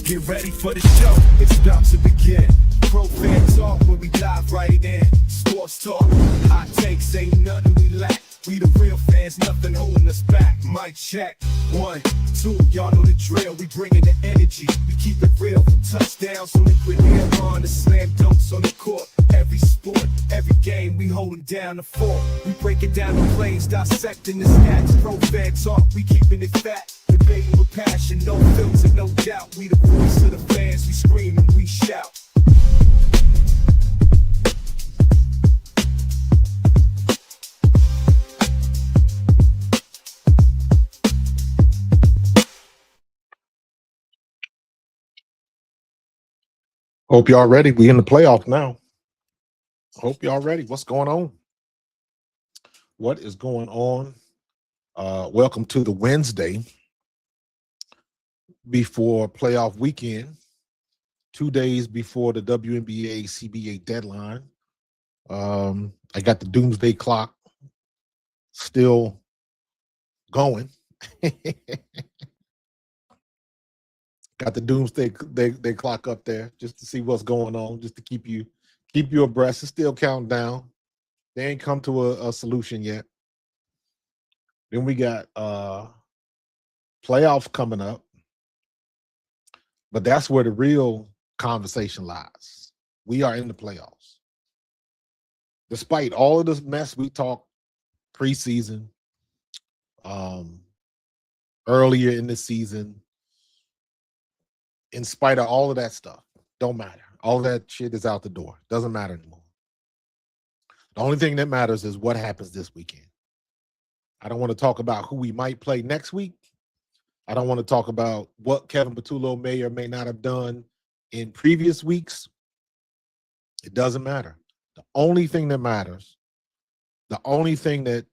Get ready for the show, it's about to begin. Pro fan talk when we dive right in. Sports talk, hot takes, ain't nothing we lack. We the real fans, nothing holding us back. Mic check, 1, 2, y'all know the drill. We bringing the energy, we keep it real. From touchdowns on liquid air on the slam dunks on the court. Every sport, every game, we holding down the fort. We breaking down the plays, dissecting the stats. Pro fan talk, we keeping it fat. Debating with passion, no filter, no doubt. We the voice of the fans, we scream and we shout. Hope y'all ready. We in the playoff now. Hope y'all ready. What's going on? What is going on? Welcome to the Wednesday before playoff weekend, 2 days before the WNBA CBA deadline. I got the doomsday clock still going. Got the doomsday they clock up there just to see what's going on, just to keep you abreast. It's still counting down. They ain't come to a solution yet. Then we got playoffs coming up. But that's where the real conversation lies. We are in the playoffs. Despite all of this mess we talked preseason, earlier in the season, in spite of all of that stuff, don't matter. All that shit is out the door. Doesn't matter anymore. The only thing that matters is what happens this weekend. I don't want to talk about who we might play next week. I don't want to talk about what Kevin Patullo may or may not have done in previous weeks. It doesn't matter. The only thing that matters, the only thing that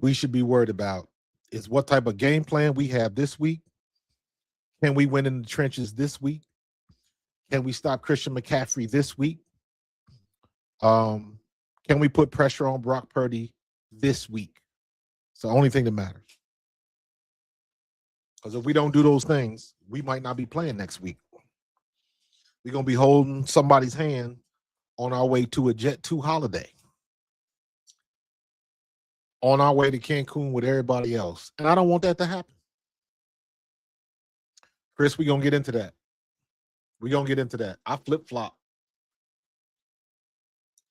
we should be worried about is what type of game plan we have this week. Can we win in the trenches this week? Can we stop Christian McCaffrey this week? Can we put pressure on Brock Purdy this week? It's the only thing that matters. Because if we don't do those things, we might not be playing next week. We're gonna be holding somebody's hand on our way to a Jet2 holiday, on our way to Cancun with everybody else. And I don't want that to happen. Chris, we're gonna get into that. We're gonna get into that. I flip-flop.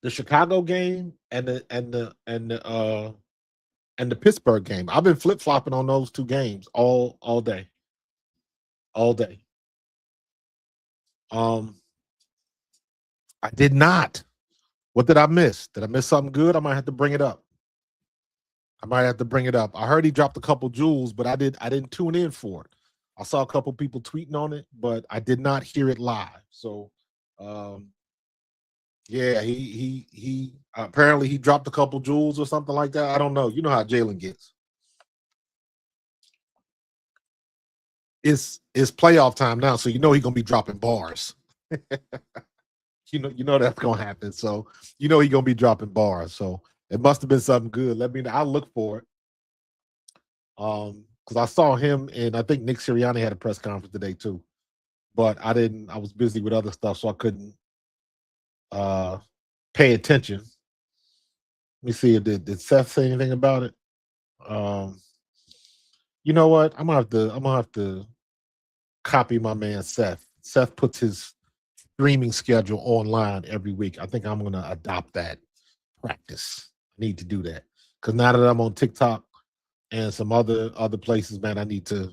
The Chicago game and the Pittsburgh game. I've been flip-flopping on those two games all day. All day. I did not. What did I miss? Did I miss something good? I might have to bring it up. I heard he dropped a couple jewels, but I didn't tune in for it. I saw a couple people tweeting on it, but I did not hear it live. So yeah, he apparently he dropped a couple jewels or something like that. I don't know. You know how Jalen gets. It's playoff time now, so you know he's gonna be dropping bars. you know that's gonna happen. So you know he's gonna be dropping bars. So it must have been something good. Let me know. I'll look for it. Because I saw him, and I think Nick Sirianni had a press conference today too, but I didn't. I was busy with other stuff, so I couldn't pay attention. Let me see. Did Seth say anything about it? You know what? I'm gonna have to copy my man Seth. Seth puts his streaming schedule online every week. I think I'm gonna adopt that practice. I need to do that because now that I'm on TikTok and some other places, man, I need to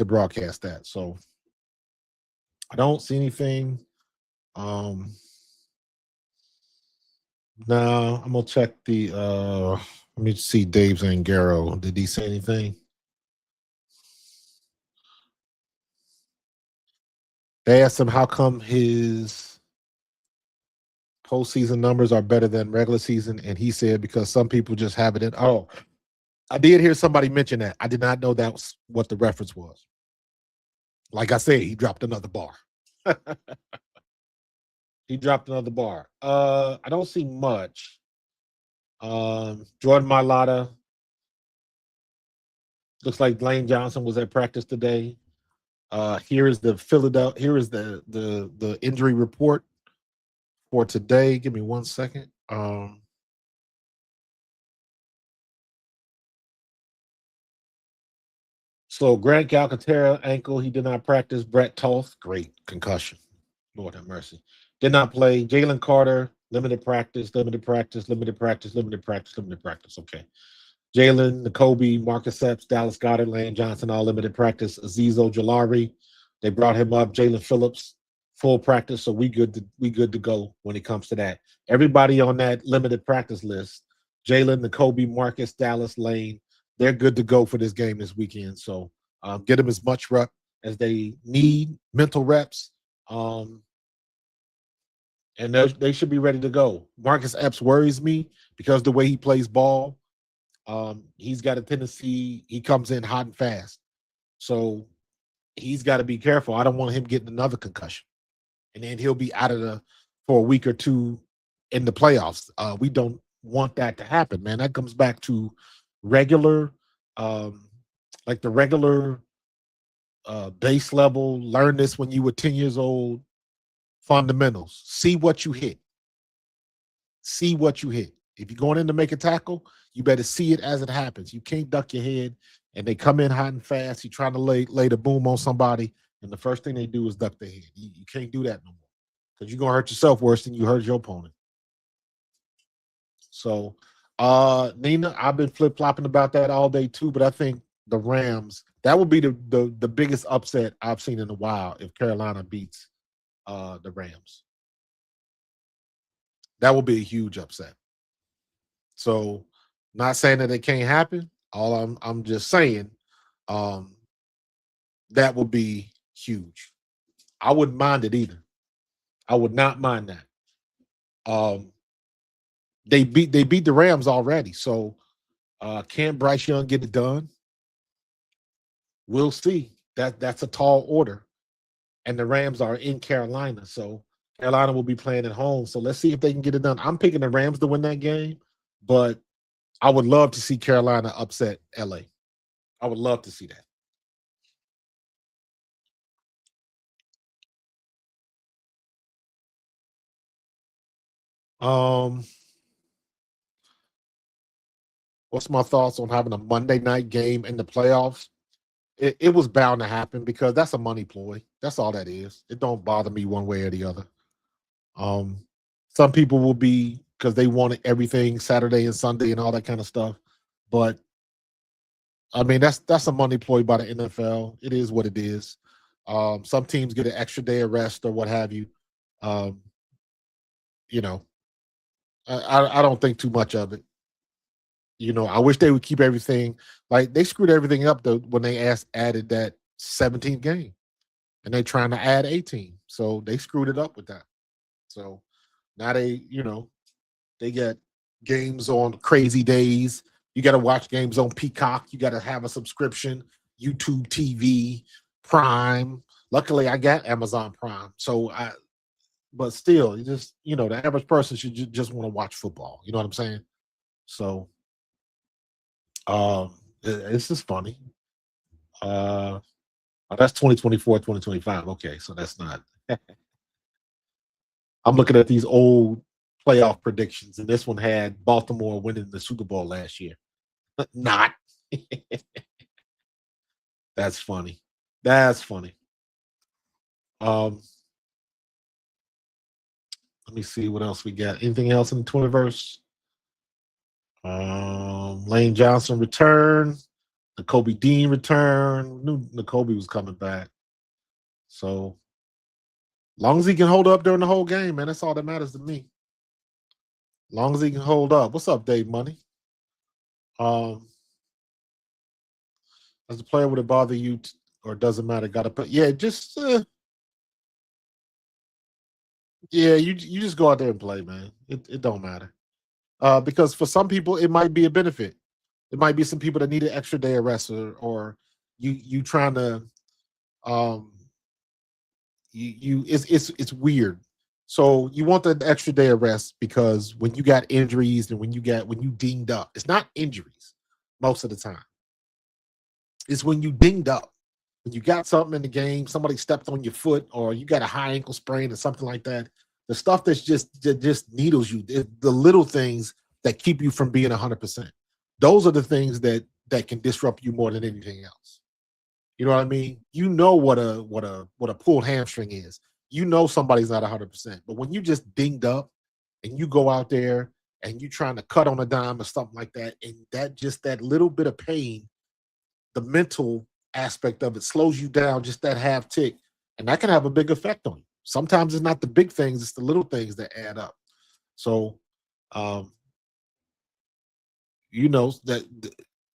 broadcast that. So I don't see anything. No, I'm gonna check the let me see Dave Zangaro. Did he say anything? They asked him how come his postseason numbers are better than regular season, and he said because some people just have it in. Oh, I did hear somebody mention that. I did not know that was what the reference was. Like I said, he dropped another bar. He dropped another bar. I don't see much. Jordan Mailata. Looks like Lane Johnson was at practice today. Here is the Philadelphia. Here is the injury report for today. Give me 1 second. So Grant Calcaterra, ankle, he did not practice. Brett Toth, great concussion. Lord have mercy. Did not play. Jalen Carter, limited practice. Okay. Jalen, Nakobe, Marcus Epps, Dallas Goedert, Lane Johnson, all limited practice. Azeez Ojulari, they brought him up. Jalen Phillips, full practice. So we good to go when it comes to that. Everybody on that limited practice list, Jalen, Nakobe, Marcus, Dallas, Lane, they're good to go for this game this weekend. So get them as much rep as they need, mental reps, and they should be ready to go. Marcus Epps worries me because the way he plays ball, he's got a tendency, he comes in hot and fast. So he's got to be careful. I don't want him getting another concussion. And then he'll be out of for a week or two in the playoffs. We don't want that to happen, man. That comes back to regular, like the regular base level, learn this when you were 10 years old, fundamentals. See what you hit. See what you hit. If you're going in to make a tackle, you better see it as it happens. You can't duck your head, and they come in hot and fast. You're trying to lay the boom on somebody, and the first thing they do is duck their head. You can't do that no more because you're going to hurt yourself worse than you hurt your opponent. So, Nina, I've been flip-flopping about that all day too, but I think the Rams, that would be the biggest upset I've seen in a while if Carolina beats the Rams. That will be a huge upset. So, not saying that it can't happen. I'm just saying that would be huge. I wouldn't mind it either. I would not mind that. They beat the Rams already. So can Bryce Young get it done? We'll see. That's a tall order. And the Rams are in Carolina. So Carolina will be playing at home. So let's see if they can get it done. I'm picking the Rams to win that game, but I would love to see Carolina upset LA. I would love to see that. What's my thoughts on having a Monday night game in the playoffs? It was bound to happen because that's a money ploy. That's all that is. It don't bother me one way or the other. Um, some people will be because they wanted everything Saturday and Sunday and all that kind of stuff. But I mean, that's a money ploy by the NFL. It is what it is. Some teams get an extra day of rest or what have you. Um, you know, I don't think too much of it. I wish they would keep everything like they screwed everything up though when they added that 17th game, and they trying to add 18, so they screwed it up with that. So now they get games on crazy days. You got to watch games on Peacock. You got to have a subscription, YouTube TV, Prime. Luckily, I got Amazon Prime, but still, you just the average person should just want to watch football. You know what I'm saying? So. It's just funny. That's 2024, 2025. Okay, so that's not. I'm looking at these old playoff predictions, and this one had Baltimore winning the Super Bowl last year. Not. That's funny. That's funny. Let me see what else we got. Anything else in the Twitterverse? Lane Johnson return. Nakobe Dean return. Knew Nakobe was coming back. So long as he can hold up during the whole game, man, that's all that matters to me. Long as he can hold up. What's up, Dave Money? As a player, would it bother you or doesn't matter? Got to put just you just go out there and play, man. It don't matter. Because for some people it might be a benefit. It might be some people that need an extra day of rest, or you trying to it's weird. So you want the extra day of rest because when you got injuries and when you dinged up, it's not injuries most of the time. It's when you dinged up, when you got something in the game, somebody stepped on your foot, or you got a high ankle sprain or something like that. The stuff that just needles you, the little things that keep you from being 100%. Those are the things that can disrupt you more than anything else. You know what I mean? You know what a pulled hamstring is. You know somebody's not 100%. But when you just dinged up and you go out there and you trying to cut on a dime or something like that, and that little bit of pain, the mental aspect of it slows you down just that half tick, and that can have a big effect on you. Sometimes it's not the big things, it's the little things that add up. So, that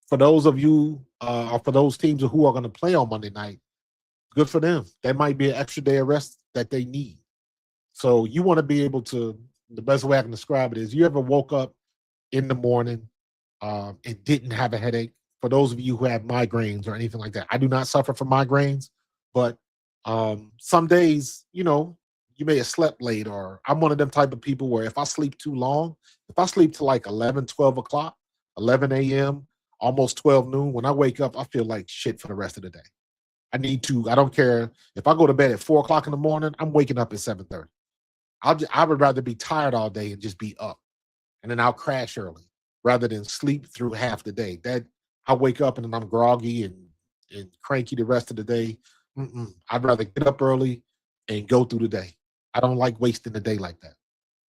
for those of you, or for those teams who are going to play on Monday night, good for them. That might be an extra day of rest that they need. So you want to be able to, the best way I can describe it is, you ever woke up in the morning and didn't have a headache? For those of you who have migraines or anything like that, I do not suffer from migraines, but some days, you may have slept late, or I'm one of them type of people where if I sleep too long, if I sleep to like 11, 12 o'clock, 11 a.m., almost 12 noon, when I wake up, I feel like shit for the rest of the day. I don't care if I go to bed at 4 o'clock in the morning, I'm waking up at 7:30. I would rather be tired all day and just be up, and then I'll crash early rather than sleep through half the day. That I wake up and then I'm groggy and cranky the rest of the day. I'd rather get up early and go through the day. I don't like wasting the day like that.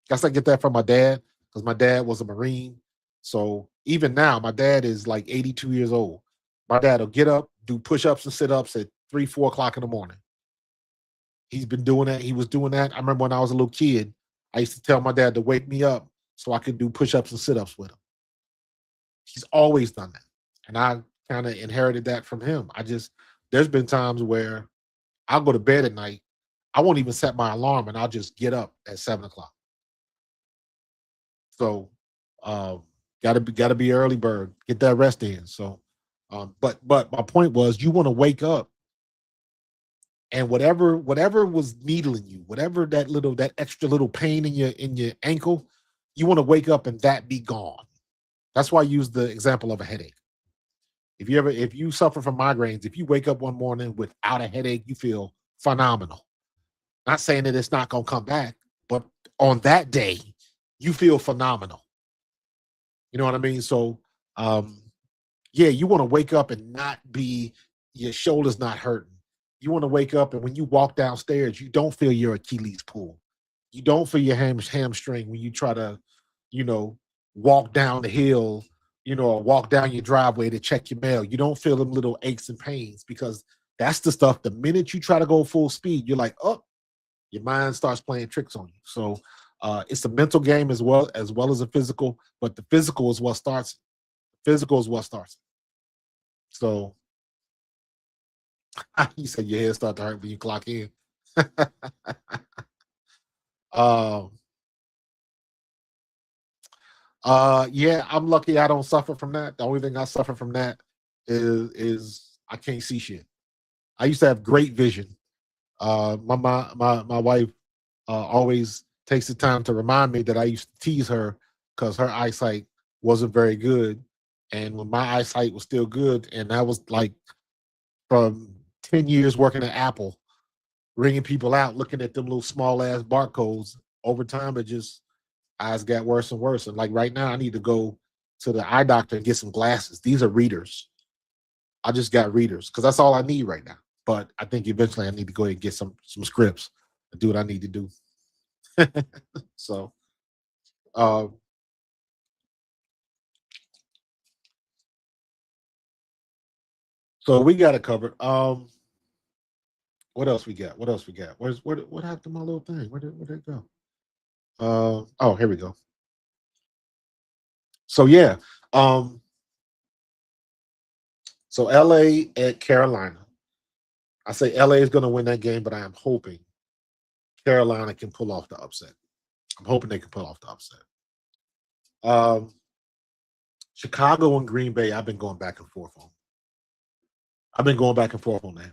Guess I get that from my dad, because my dad was a Marine. So even now, my dad is like 82 years old. My dad will get up, do push-ups and sit-ups at 3, 4 o'clock in the morning. He's been doing that. He was doing that. I remember when I was a little kid, I used to tell my dad to wake me up so I could do push-ups and sit-ups with him. He's always done that. And I kind of inherited that from him. There's been times where I'll go to bed at night. I won't even set my alarm, and I'll just get up at 7 o'clock. So, gotta be early bird, get that rest in. So, but my point was, you want to wake up, and whatever was needling you, whatever that extra little pain in your ankle, you want to wake up and that be gone. That's why I use the example of a headache. If you suffer from migraines, if you wake up one morning without a headache, you feel phenomenal. Not saying that it's not gonna come back, but on that day, you feel phenomenal. You know what I mean? So, um, yeah, you want to wake up and not be your shoulders not hurting. You want to wake up and when you walk downstairs, you don't feel your Achilles pull. You don't feel your hamstring when you try to, you know, walk down the hill, or walk down your driveway to check your mail. You don't feel them little aches and pains because that's the stuff. The minute you try to go full speed, you're like, oh, your mind starts playing tricks on you. So it's a mental game as well as a physical, but the physical is what starts. Physical is what starts. So you said your head start to hurt when you clock in. um, yeah, I'm lucky I don't suffer from that. The only thing I suffer from that is I can't see shit. I used to have great vision. My wife always takes the time to remind me that I used to tease her because her eyesight wasn't very good, and when my eyesight was still good, and that was like from 10 years working at Apple, ringing people out, looking at them little small ass barcodes. Over time, it just eyes got worse and worse. And like right now, I need to go to the eye doctor and get some glasses. These are readers. I just got readers because that's all I need right now. But I think eventually I need to go ahead and get some scripts and do what I need to do. So, uh, so we got it covered. What else we got? What else we got? What happened to my little thing? Where did it go? Oh, here we go. So yeah, um, so LA at Carolina. I say LA is going to win that game, but I am hoping Carolina can pull off the upset. I'm hoping they can pull off the upset. Um, Chicago and Green Bay, I've been going back and forth on. I've been going back and forth on that.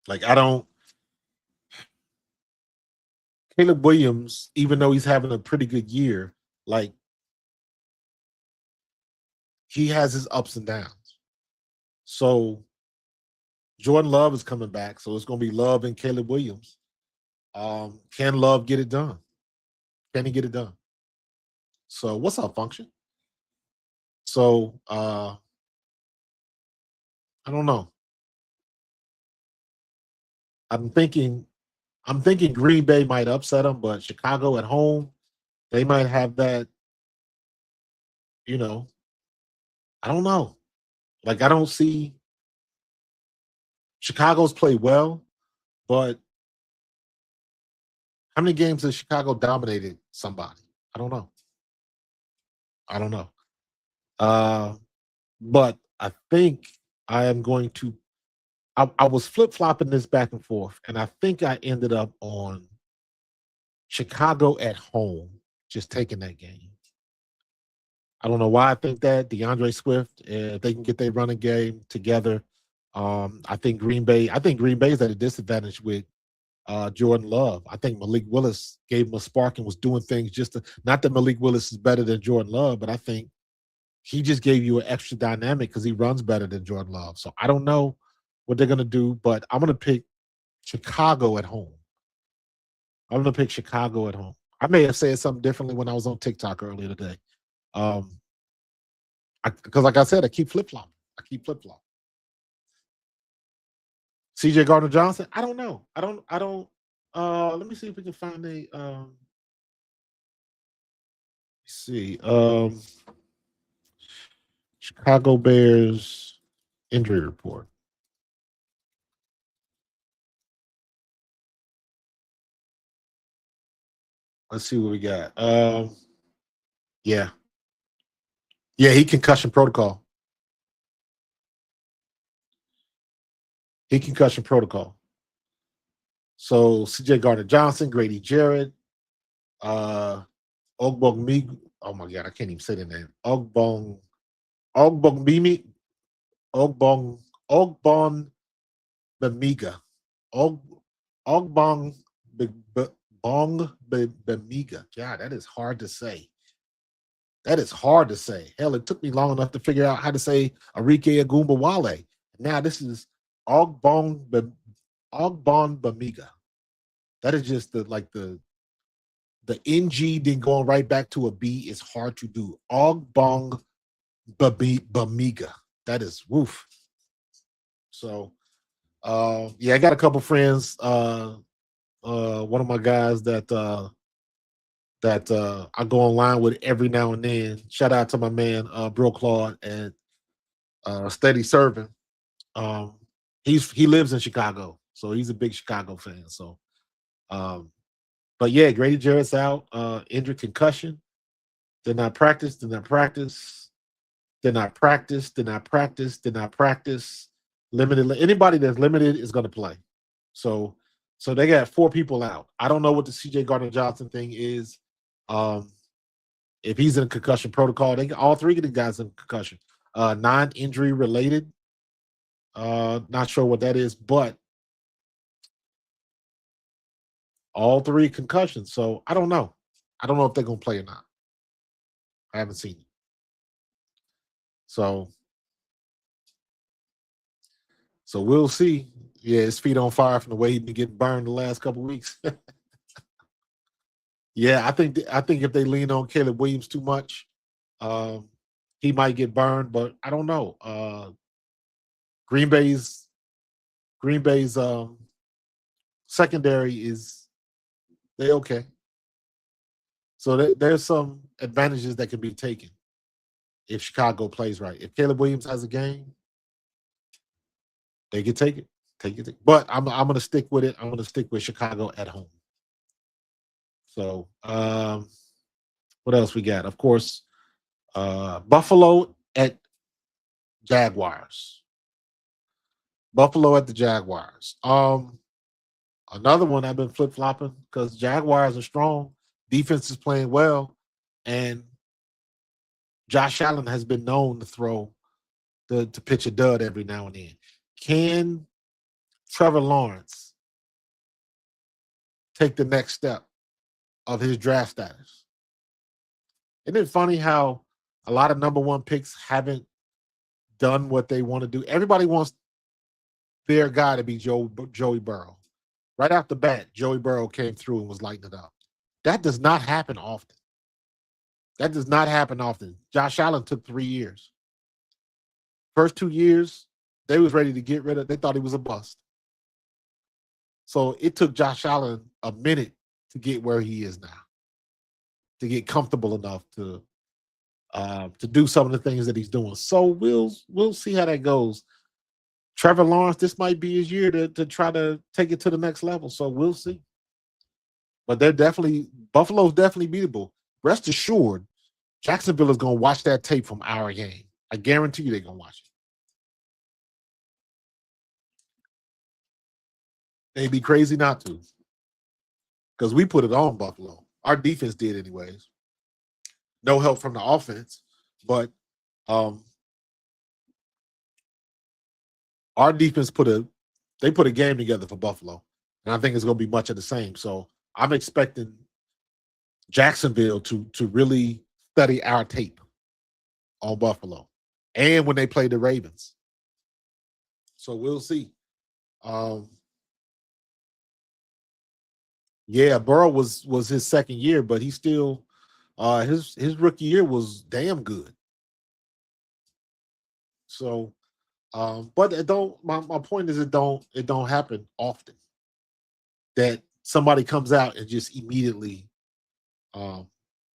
Like I don't. Caleb Williams, even though he's having a pretty good year, like he has his ups and downs. So Jordan Love is coming back, so it's going to be Love and Caleb Williams. Can Love get it done? Can he get it done? So what's up, function? So I don't know. I'm thinking I'm thinking Green Bay might upset them, but Chicago at home, they might have that, you know, I don't know. Like I don't see Chicago's play well, but how many games has Chicago dominated somebody? I don't know. I don't know. Uh, but I think I am going to. I was flip flopping this back and forth, and I think I ended up on Chicago at home, just taking that game. I don't know why I think that DeAndre Swift, if they can get their running game together, I think Green Bay. I think Green Bay is at a disadvantage with Jordan Love. I think Malik Willis gave him a spark and was doing things just to, not that Malik Willis is better than Jordan Love, but I think he just gave you an extra dynamic because he runs better than Jordan Love. So I don't know what they're gonna do, but I'm gonna pick Chicago at home. I'm gonna pick Chicago at home. I may have said something differently when I was on TikTok earlier today. Um, because like I said, I keep flip flopping. I keep flip flopping. CJ Gardner Johnson. I don't know. I don't. Let me see if we can find a. See. Chicago Bears injury report. Let's see what we got. Yeah, yeah, he concussion protocol. He concussion protocol. So CJ Gardner Johnson, Grady Jarrett, uh, Ogbong Mig. Oh my God, I can't even say the name. Ogbong Mimi, Ogbon Bemiga, Og, Ogbong Bong Bemiga. God, that is hard to say. That is hard to say. Hell, it took me long enough to figure out how to say Arike Agumbawale. Now this is Ogbongbemiga. That is just the NG then going right back to a B is hard to do. Bamiga. That is woof. So yeah, I got a couple friends. One of my guys that I go online with every now and then. Shout out to my man Bro Claude and Steady Serving. He lives in Chicago, so he's a big Chicago fan. So but yeah, Grady Jarrett's out, injured concussion. Did not practice, did not practice, did not practice, did not practice, did not practice. Limited. Anybody that's limited is going to play. So they got 4 people out. I don't know what the CJ Gardner Johnson thing is. If he's in concussion protocol, all 3 of the guys in concussion. Non-injury related. Not sure what that is, but all 3 concussions. So I don't know. I don't know if they're going to play or not. I haven't seen it. So we'll see. Yeah, his feet on fire from the way he's been getting burned the last couple of weeks. Yeah, I think if they lean on Caleb Williams too much, he might get burned. But I don't know. Green Bay's secondary is they okay. So there's some advantages that can be taken if Chicago plays right. If Caleb Williams has a game, they can take it. But I'm going to stick with it. I'm going to stick with Chicago at home. So what else we got? Of course, Buffalo at Jaguars. Buffalo at the Jaguars. Another one I've been flip-flopping because Jaguars are strong. Defense is playing well. And Josh Allen has been known to throw to pitch a dud every now and then. Can Trevor Lawrence take the next step of his draft status? Isn't it funny how a lot of number 1 picks haven't done what they want to do? Everybody wants their guy to be Joey Burrow. Right off the bat, Joey Burrow came through and was lighting it up. That does not happen often. Josh Allen took 3 years. First 2 years, they was ready to get rid of. They thought he was a bust. So it took Josh Allen a minute to get where he is now, to get comfortable enough to do some of the things that he's doing. So we'll see how that goes. Trevor Lawrence, this might be his year to try to take it to the next level. So we'll see. But Buffalo's definitely beatable. Rest assured, Jacksonville is going to watch that tape from our game. I guarantee you they're going to watch it. They'd be crazy not to. Because we put it on Buffalo. Our defense did anyways. No help from the offense. But our defense put a game together for Buffalo. And I think it's going to be much of the same. So I'm expecting Jacksonville to really study our tape on Buffalo and when they play the Ravens. So we'll see. Yeah, Burrow was his second year, but he still his rookie year was damn good. So but it don't my point is it don't happen often that somebody comes out and just immediately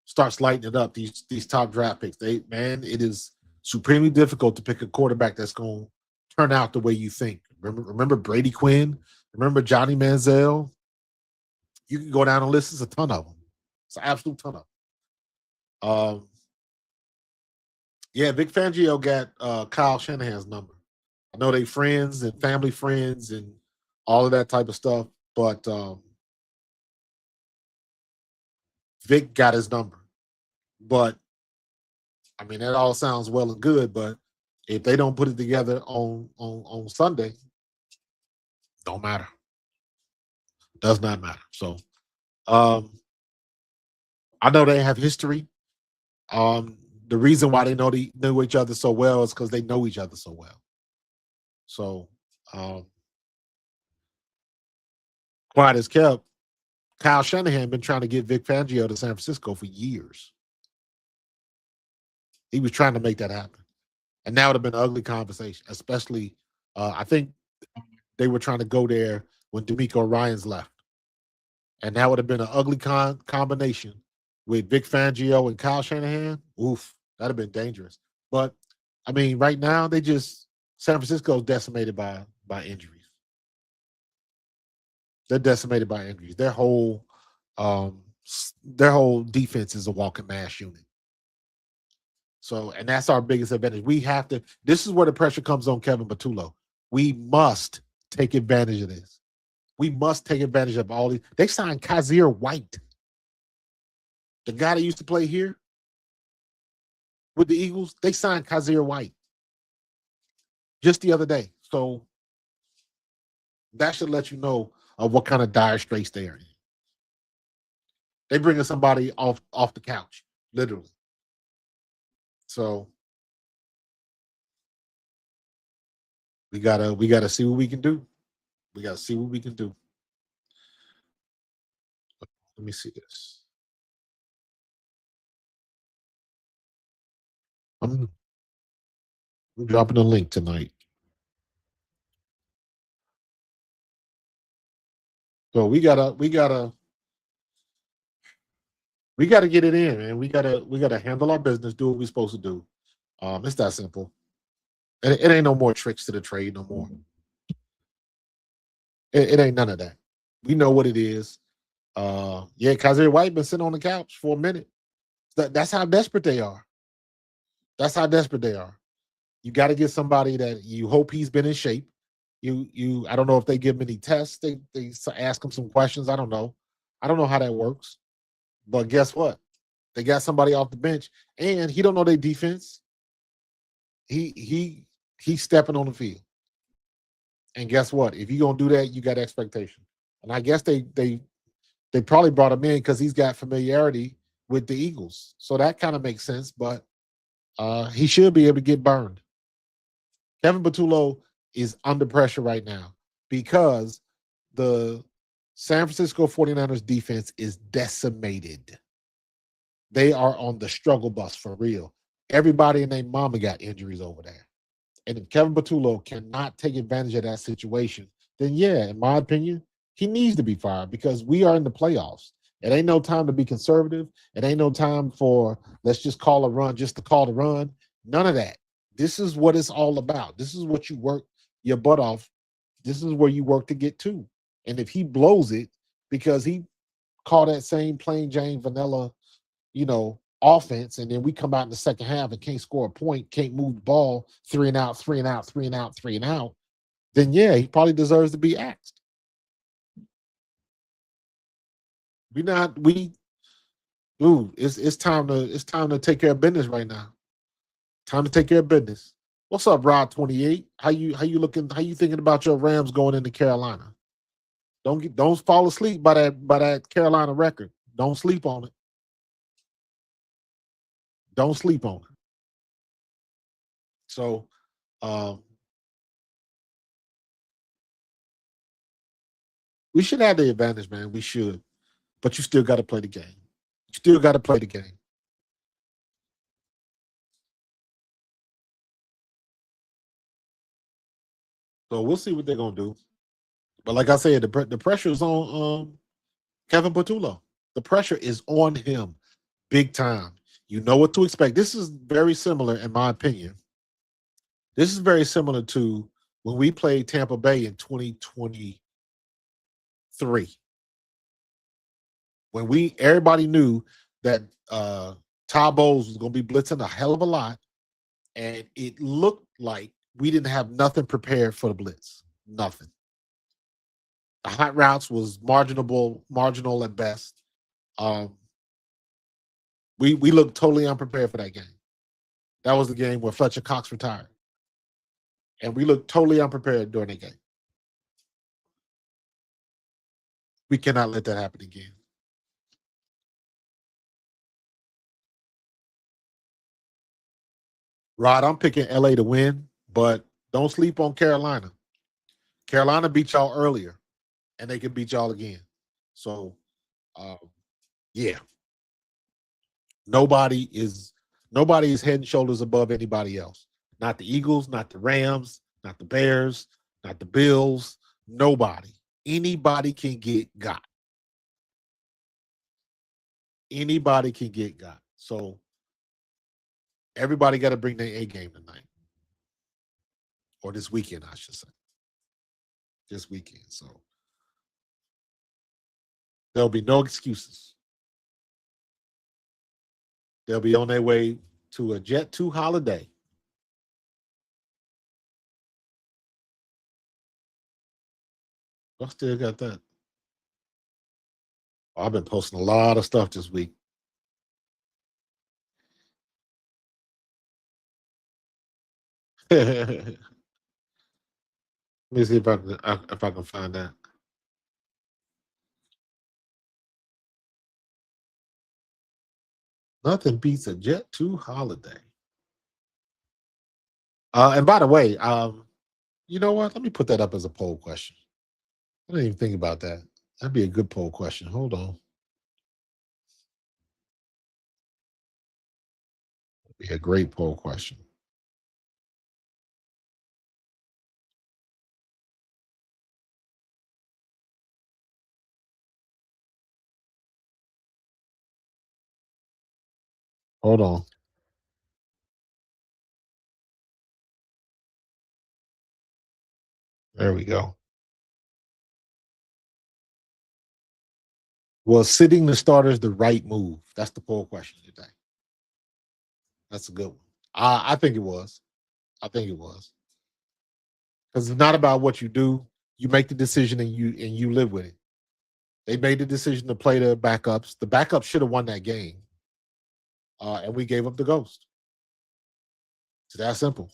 starts lighting it up. These top draft picks. It is supremely difficult to pick a quarterback that's going to turn out the way you think. Remember Brady Quinn? Remember Johnny Manziel? You can go down and list. There's a ton of them. It's an absolute ton of them. Yeah, Vic Fangio got Kyle Shanahan's number. I know they friends and family friends and all of that type of stuff, but Vic got his number. But I mean, that all sounds well and good, but if they don't put it together on Sunday, don't matter. Does not matter. So I know they have history The reason why they know each other so well is because they know each other so well. So, quiet as kept, Kyle Shanahan been trying to get Vic Fangio to San Francisco for years. He was trying to make that happen, and that would have been an ugly conversation. Especially, I think they were trying to go there when D'Amico Ryans left, and that would have been an ugly combination with Vic Fangio and Kyle Shanahan. Oof, that'd have been dangerous. But I mean, right now San Francisco's decimated by injuries. They're decimated by injuries. Their whole defense is a walking mass unit. So, and that's our biggest advantage. We have to. This is where the pressure comes on Kevin Patullo. We must take advantage of this. We must take advantage of all these. They signed Kazir White, the guy that used to play here with the Eagles. They signed Kazir White just the other day. So that should let you know of what kind of dire straits they are in. They bringing somebody off the couch, literally. So we gotta see what we can do. We gotta see what we can do. Let me see this. I'm dropping a link tonight. So we gotta get it in, man. We gotta handle our business, do what we're supposed to do. It's that simple. It ain't no more tricks to the trade no more. It ain't none of that. We know what it is. Yeah, Kazir White been sitting on the couch for a minute. That's how desperate they are. That's how desperate they are. You got to get somebody that you hope he's been in shape. I don't know if they give him any tests. They ask him some questions. I don't know how that works. But guess what? They got somebody off the bench, and he don't know their defense. He's stepping on the field. And guess what? If you're gonna do that, you got expectation. And I guess they probably brought him in because he's got familiarity with the Eagles. So that kind of makes sense, but he should be able to get burned. Kevin Patullo is under pressure right now because the San Francisco 49ers defense is decimated. They are on the struggle bus for real. Everybody and their mama got injuries over there. And if Kevin Patullo cannot take advantage of that situation, then yeah, in my opinion, he needs to be fired because we are in the playoffs. It ain't no time to be conservative. It ain't no time for let's just call a run just to call the run. None of that. This is what it's all about. This is what you work your butt off. This is where you work to get to. And if he blows it because he called that same plain Jane vanilla, offense, and then we come out in the second half and can't score a point, can't move the ball, 3 and out, 3 and out, 3 and out, 3 and out, then yeah, he probably deserves to be axed. It's time to take care of business right now. Time to take care of business. What's up, Rod 28? How you looking? How you thinking about your Rams going into Carolina? Don't fall asleep by that Carolina record. Don't sleep on it. Don't sleep on it. So, we should have the advantage, man. We should, but you still got to play the game. You still got to play the game. So we'll see what they're gonna do. But like I said, the pressure is on Kevin Patullo. The pressure is on him, big time. You know what to expect. This is very similar, in my opinion. This is very similar to when we played Tampa Bay in 2023. When everybody knew that Todd Bowles was going to be blitzing a hell of a lot, and it looked like we didn't have nothing prepared for the blitz. Nothing. The hot routes was marginal at best. We looked totally unprepared for that game. That was the game where Fletcher Cox retired. And we looked totally unprepared during that game. We cannot let that happen again. Rod, I'm picking LA to win, but don't sleep on Carolina. Carolina beat y'all earlier, and they can beat y'all again. So, um, yeah, nobody is nobody is head and shoulders above anybody else. Not the Eagles, not the Rams, not the Bears, not the Bills. Nobody. Anybody can get got. Anybody can get got. So everybody got to bring their A game tonight, or this weekend, I should say. This weekend. So there'll be no excuses. They'll be on their way to a Jet2 holiday. I still got that. I've been posting a lot of stuff this week. Let me see if I can find that. Nothing beats a Jet2 holiday. And by the way, you know what? Let me put that up as a poll question. I didn't even think about that. That'd be a good poll question. Hold on. That'd be a great poll question. Hold on. There we go. Was sitting the starters the right move? That's the poll question today. That's a good one. I think it was. I think it was. Because it's not about what you do. You make the decision and you live with it. They made the decision to play the backups. The backups should have won that game. And we gave up the ghost. It's that simple.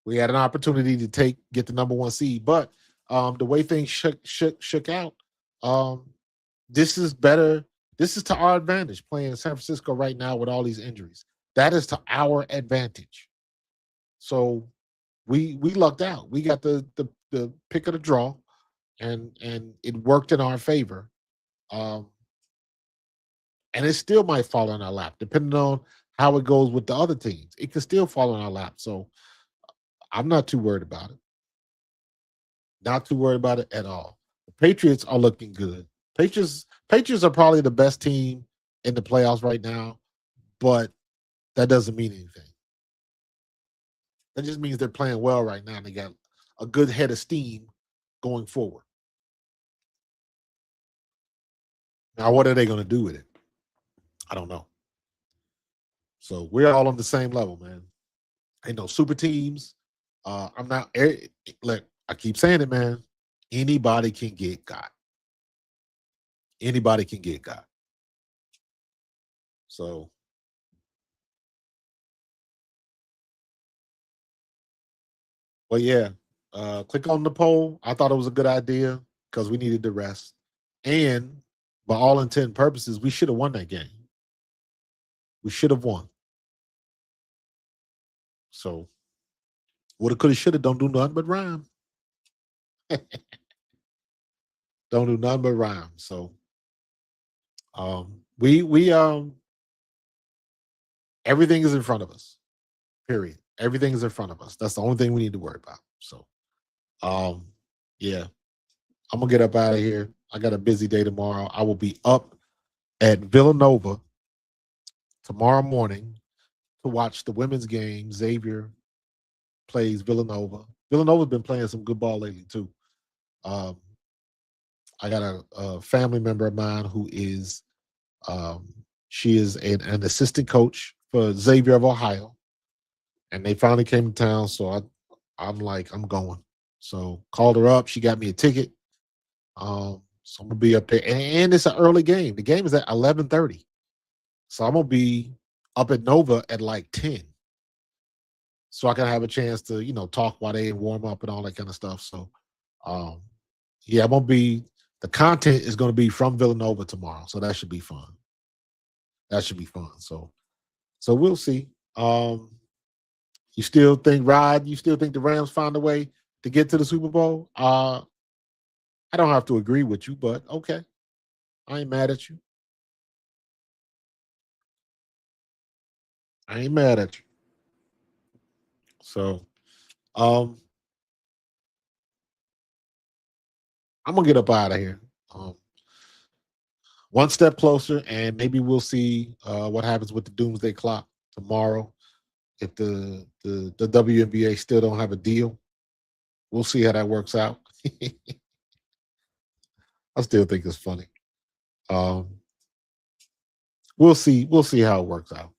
We had an opportunity to get the number one seed, but the way things shook out, this is better. This is to our advantage playing in San Francisco right now with all these injuries. That is to our advantage. So we lucked out. We got the pick of the draw, and it worked in our favor. Um, and it still might fall on our lap, depending on how it goes with the other teams. It could still fall on our lap. So I'm not too worried about it. Not too worried about it at all. The Patriots are looking good. Patriots are probably the best team in the playoffs right now, but that doesn't mean anything. That just means they're playing well right now and they got a good head of steam going forward. Now, what are they going to do with it? I don't know. So we're all on the same level, man. Ain't no super teams. I'm not. Look, I keep saying it, man. Anybody can get got. Anybody can get got. So, but yeah, click on the poll. I thought it was a good idea because we needed the rest. And by all intent and purposes, we should have won that game. We should have won. So, woulda, coulda, shoulda, don't do nothing but rhyme. Don't do nothing but rhyme. So, we everything is in front of us. Period. Everything is in front of us. That's the only thing we need to worry about. So, yeah, I'm gonna get up out of here. I got a busy day tomorrow. I will be up at Villanova tomorrow morning to watch the women's game. Xavier plays Villanova. Villanova's been playing some good ball lately too. Um, I got a family member of mine who is she is an assistant coach for Xavier of Ohio, and they finally came to town. So I'm like, I'm going. So called her up. She got me a ticket. So I'm gonna be up there, and it's an early game. The game is at 11:30, so I'm gonna be up at Nova at like 10, so I can have a chance to talk while they warm up and all that kind of stuff. So, yeah, I'm gonna be. The content is gonna be from Villanova tomorrow, so that should be fun. That should be fun. So we'll see. You still think Rod? You still think the Rams found a way to get to the Super Bowl? I don't have to agree with you, but okay, I ain't mad at you. I ain't mad at you. So, I'm gonna get up out of here. One step closer, and maybe we'll see what happens with the doomsday clock tomorrow. If the WNBA still don't have a deal, we'll see how that works out. I still think it's funny. We'll see how it works out.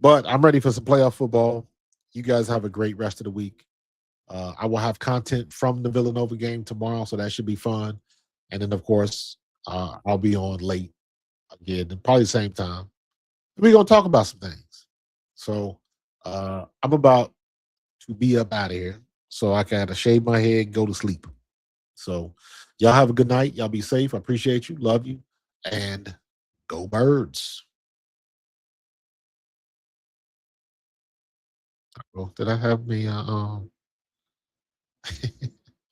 But I'm ready for some playoff football. You guys have a great rest of the week. I will have content from the Villanova game tomorrow, so that should be fun. And then, of course, I'll be on late again, and probably the same time. We're going to talk about some things. So I'm about to be up out of here so I can shave my head, go to sleep. So y'all have a good night. Y'all be safe. I appreciate you. Love you. And go Birds. Oh, did I have me? I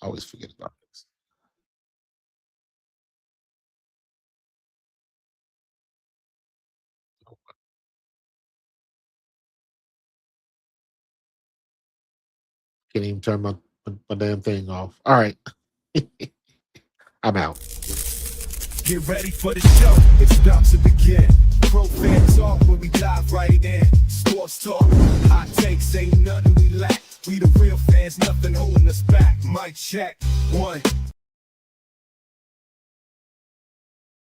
always forget about this. Can't even turn my damn thing off. All right. I'm out. Get ready for the show, it's about to begin. Pro fan talk when we dive right in. Sports talk, hot takes, ain't nothing we lack. We the real fans, nothing holding us back. Mic check, 1,